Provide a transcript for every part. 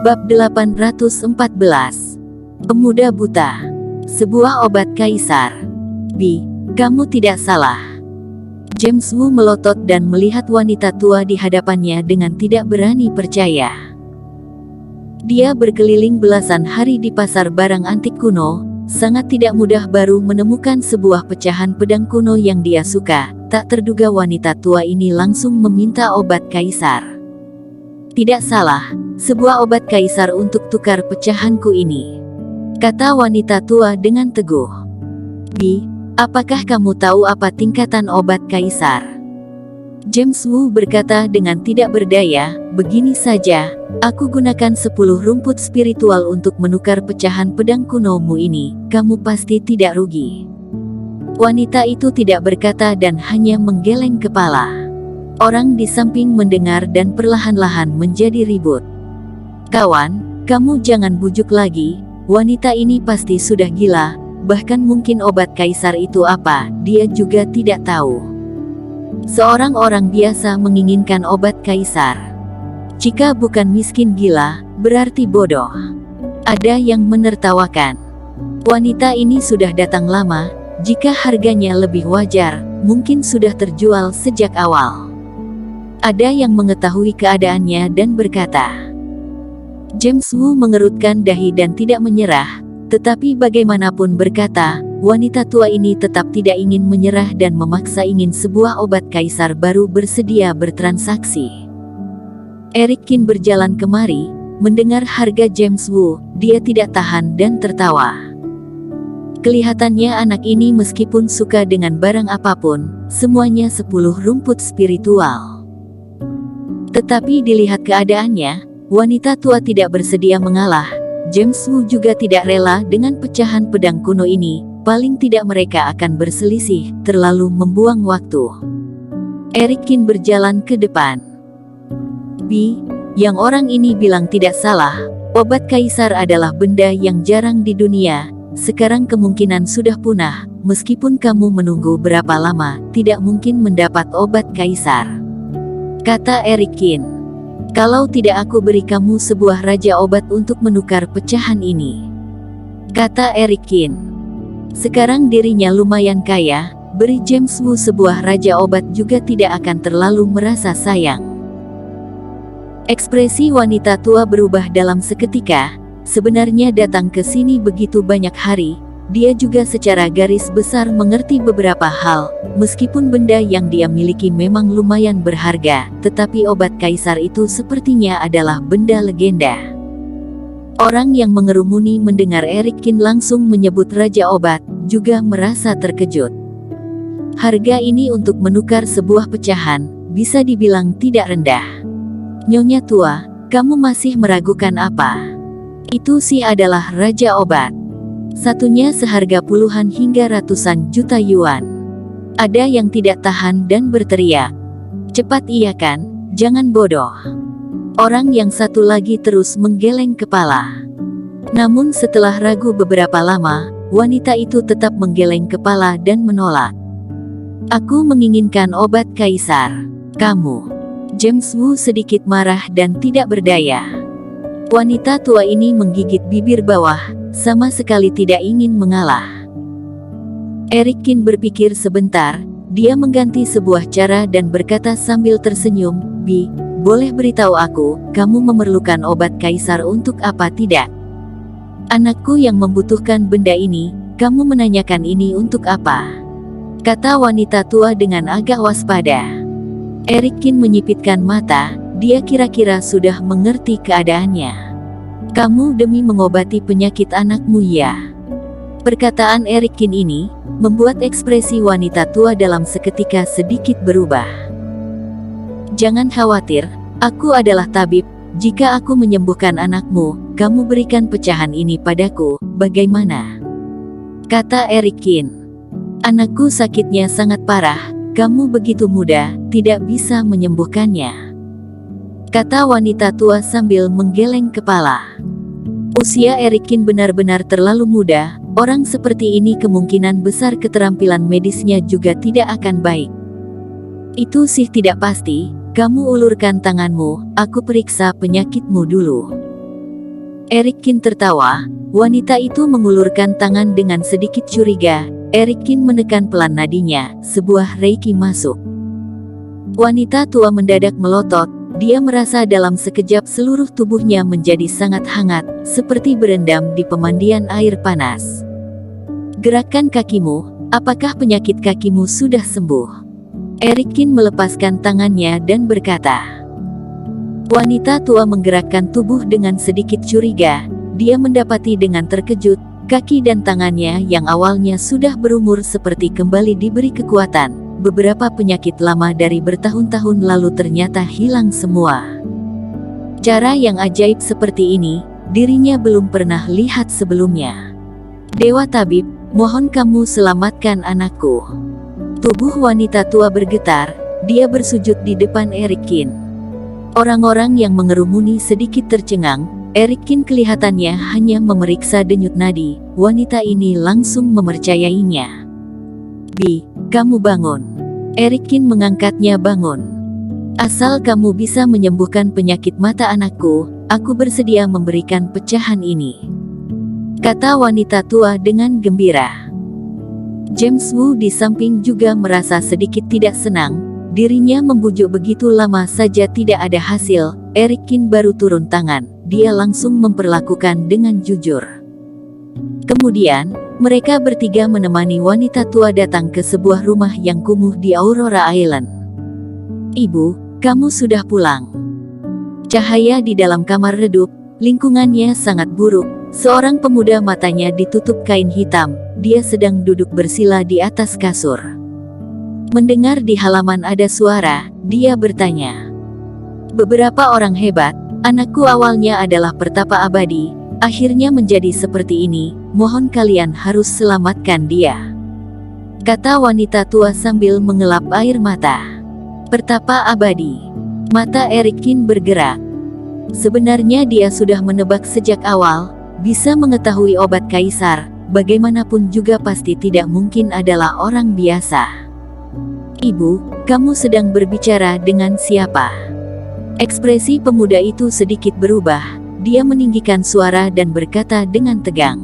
Bab 814. Pemuda buta. Sebuah obat kaisar. B. Kamu tidak salah. James Wu melotot dan melihat wanita tua di hadapannya dengan tidak berani percaya. Dia berkeliling belasan hari di pasar barang antik kuno, sangat tidak mudah baru menemukan sebuah pecahan pedang kuno yang dia suka. Tak terduga wanita tua ini langsung meminta obat kaisar. Tidak salah, sebuah obat kaisar untuk tukar pecahanku ini, kata wanita tua dengan teguh. B. Apakah kamu tahu apa tingkatan obat kaisar? James Wu berkata dengan tidak berdaya, begini saja, aku gunakan 10 rumput spiritual untuk menukar pecahan pedang kunomu ini, kamu pasti tidak rugi. Wanita itu tidak berkata dan hanya menggeleng kepala. Orang di samping mendengar dan perlahan-lahan menjadi ribut. Kawan, kamu jangan bujuk lagi, wanita ini pasti sudah gila, bahkan mungkin obat kaisar itu apa, dia juga tidak tahu. Seorang orang biasa menginginkan obat kaisar. Jika bukan miskin gila, berarti bodoh. Ada yang menertawakan. Wanita ini sudah datang lama, jika harganya lebih wajar, mungkin sudah terjual sejak awal. Ada yang mengetahui keadaannya dan berkata. James Wu mengerutkan dahi dan tidak menyerah, tetapi bagaimanapun berkata, wanita tua ini tetap tidak ingin menyerah dan memaksa ingin sebuah obat kaisar baru bersedia bertransaksi. Eric Qin berjalan kemari, mendengar harga James Wu, dia tidak tahan dan tertawa. Kelihatannya anak ini meskipun suka dengan barang apapun, semuanya 10 rumput spiritual. Tetapi dilihat keadaannya, wanita tua tidak bersedia mengalah. James Wu juga tidak rela dengan pecahan pedang kuno ini, paling tidak mereka akan berselisih, terlalu membuang waktu. Eric Qin berjalan ke depan. B. Yang orang ini bilang tidak salah, obat kaisar adalah benda yang jarang di dunia. Sekarang kemungkinan sudah punah, meskipun kamu menunggu berapa lama, tidak mungkin mendapat obat kaisar, kata Eric Qin. Kalau tidak aku beri kamu sebuah raja obat untuk menukar pecahan ini, kata Eric Qin. Sekarang dirinya lumayan kaya, beri James Wu sebuah raja obat juga tidak akan terlalu merasa sayang. Ekspresi wanita tua berubah dalam seketika. Sebenarnya datang ke sini begitu banyak hari, dia juga secara garis besar mengerti beberapa hal, meskipun benda yang dia miliki memang lumayan berharga, tetapi obat kaisar itu sepertinya adalah benda legenda. Orang yang mengerumuni mendengar Eric Qin langsung menyebut raja obat, juga merasa terkejut. Harga ini untuk menukar sebuah pecahan, bisa dibilang tidak rendah. Nyonya tua, kamu masih meragukan apa? Itu sih adalah raja obat. Satunya seharga puluhan hingga ratusan juta yuan. Ada yang tidak tahan dan berteriak. Cepat iya kan, jangan bodoh. Orang yang satu lagi terus menggeleng kepala. Namun setelah ragu beberapa lama, wanita itu tetap menggeleng kepala dan menolak. Aku menginginkan obat kaisar. Kamu. James Wu sedikit marah dan tidak berdaya. Wanita tua ini menggigit bibir bawah, sama sekali tidak ingin mengalah. Eric Qin berpikir sebentar, dia mengganti sebuah cara dan berkata sambil tersenyum, B, boleh beritahu aku, kamu memerlukan obat kaisar untuk apa tidak? Anakku yang membutuhkan benda ini, kamu menanyakan ini untuk apa? Kata wanita tua dengan agak waspada. Eric Qin menyipitkan mata, dia kira-kira sudah mengerti keadaannya. Kamu demi mengobati penyakit anakmu ya? Perkataan Eric Qin ini, membuat ekspresi wanita tua dalam seketika sedikit berubah. Jangan khawatir, aku adalah tabib, jika aku menyembuhkan anakmu, kamu berikan pecahan ini padaku, bagaimana? Kata Eric Qin. Anakku sakitnya sangat parah, kamu begitu muda, tidak bisa menyembuhkannya, kata wanita tua sambil menggeleng kepala. Usia Eric Qin benar-benar terlalu muda, orang seperti ini kemungkinan besar keterampilan medisnya juga tidak akan baik. Itu sih tidak pasti, kamu ulurkan tanganmu, aku periksa penyakitmu dulu. Eric Kin tertawa. Wanita itu mengulurkan tangan dengan sedikit curiga. Eric Kin menekan pelan nadinya. Sebuah reiki masuk. Wanita tua mendadak melotot. Dia merasa dalam sekejap seluruh tubuhnya menjadi sangat hangat, seperti berendam di pemandian air panas. Gerakkan kakimu. Apakah penyakit kakimu sudah sembuh? Eric Kin melepaskan tangannya dan berkata. Wanita tua menggerakkan tubuh dengan sedikit curiga. Dia mendapati dengan terkejut, kaki dan tangannya yang awalnya sudah berumur seperti kembali diberi kekuatan. Beberapa penyakit lama dari bertahun-tahun lalu ternyata hilang semua. Cara yang ajaib seperti ini, dirinya belum pernah lihat sebelumnya. Dewa Tabib, mohon kamu selamatkan anakku. Tubuh wanita tua bergetar, dia bersujud di depan Eric Kin. Orang-orang yang mengerumuni sedikit tercengang. Eric Kin kelihatannya hanya memeriksa denyut nadi. Wanita ini langsung mempercayainya. Bi, kamu bangun. Eric Kin mengangkatnya bangun. Asal kamu bisa menyembuhkan penyakit mata anakku, aku bersedia memberikan pecahan ini. Kata wanita tua dengan gembira. James Wu di samping juga merasa sedikit tidak senang. Dirinya membujuk begitu lama saja tidak ada hasil. Eric Kin baru turun tangan. Dia langsung memperlakukan dengan jujur. Kemudian, mereka bertiga menemani wanita tua datang ke sebuah rumah yang kumuh di Aurora Island. Ibu, kamu sudah pulang. Cahaya di dalam kamar redup, lingkungannya sangat buruk. Seorang pemuda matanya ditutup kain hitam. Dia sedang duduk bersila di atas kasur. Mendengar di halaman ada suara, dia bertanya. Beberapa orang hebat, anakku awalnya adalah pertapa abadi, akhirnya menjadi seperti ini, mohon kalian harus selamatkan dia. Kata wanita tua sambil mengelap air mata. Pertapa abadi. Mata Eric Kin bergerak. Sebenarnya dia sudah menebak sejak awal, bisa mengetahui obat kaisar, bagaimanapun juga pasti tidak mungkin adalah orang biasa. Ibu, kamu sedang berbicara dengan siapa? Ekspresi pemuda itu sedikit berubah. Dia meninggikan suara dan berkata dengan tegang.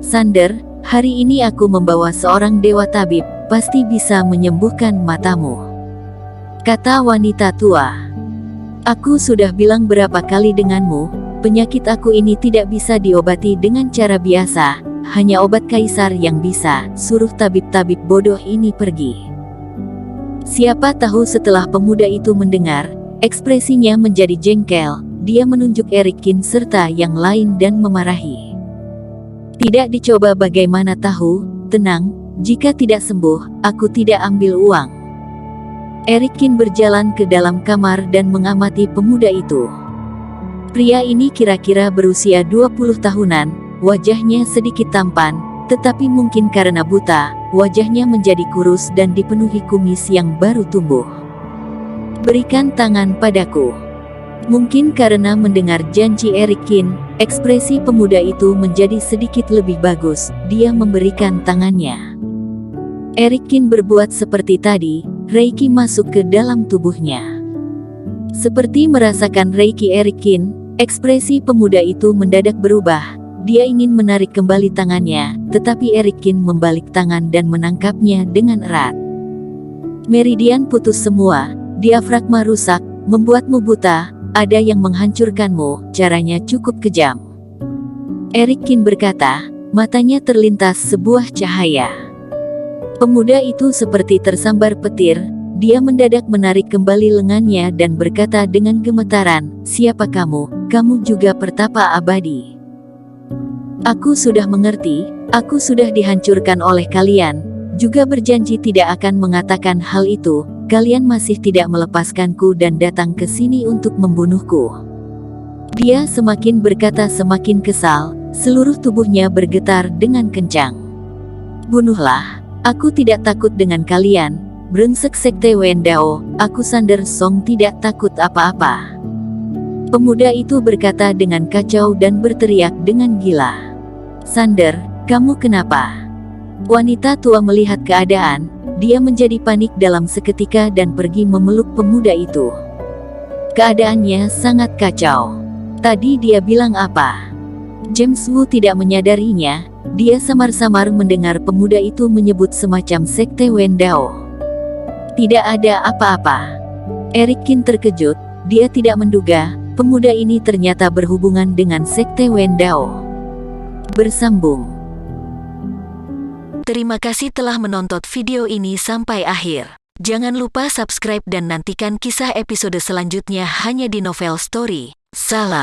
Sander, hari ini aku membawa seorang dewa tabib, pasti bisa menyembuhkan matamu. Kata wanita tua. Aku sudah bilang berapa kali denganmu, penyakit aku ini tidak bisa diobati dengan cara biasa, hanya obat kaisar yang bisa. Suruh tabib-tabib bodoh ini pergi. Siapa tahu setelah pemuda itu mendengar, ekspresinya menjadi jengkel. Dia menunjuk Eric Kin serta yang lain dan memarahi. Tidak dicoba bagaimana tahu, tenang, jika tidak sembuh, aku tidak ambil uang. Eric Kin berjalan ke dalam kamar dan mengamati pemuda itu. Pria ini kira-kira berusia 20 tahunan, wajahnya sedikit tampan, tetapi mungkin karena buta, wajahnya menjadi kurus dan dipenuhi kumis yang baru tumbuh. Berikan tangan padaku. Mungkin karena mendengar janji Eric Kin, ekspresi pemuda itu menjadi sedikit lebih bagus. Dia memberikan tangannya. Eric Kin berbuat seperti tadi, reiki masuk ke dalam tubuhnya. Seperti merasakan reiki Eric Kin, ekspresi pemuda itu mendadak berubah. Dia ingin menarik kembali tangannya, tetapi Eric Kin membalik tangan dan menangkapnya dengan erat. Meridian putus semua, diafragma rusak, membuatmu buta. Ada yang menghancurkanmu, caranya cukup kejam. Eric Kin berkata, matanya terlintas sebuah cahaya. Pemuda itu seperti tersambar petir, dia mendadak menarik kembali lengannya dan berkata dengan gemetaran, siapa kamu? Kamu juga pertapa abadi. Aku sudah mengerti, aku sudah dihancurkan oleh kalian, juga berjanji tidak akan mengatakan hal itu. Kalian masih tidak melepaskanku dan datang ke sini untuk membunuhku. Dia semakin berkata semakin kesal, seluruh tubuhnya bergetar dengan kencang. Bunuhlah, aku tidak takut dengan kalian, brengsek sekte Wendao, aku Sander Song tidak takut apa-apa. Pemuda itu berkata dengan kacau dan berteriak dengan gila. Sander, kamu kenapa? Wanita tua melihat keadaan. Dia menjadi panik dalam seketika dan pergi memeluk pemuda itu. Keadaannya sangat kacau. Tadi dia bilang apa? James Wu tidak menyadarinya, dia samar-samar mendengar pemuda itu menyebut semacam sekte Wendao. Tidak ada apa-apa. Eric Qin terkejut, dia tidak menduga, pemuda ini ternyata berhubungan dengan sekte Wendao. Bersambung. Terima kasih telah menonton video ini sampai akhir. Jangan lupa subscribe dan nantikan kisah episode selanjutnya hanya di Novel Story. Salam.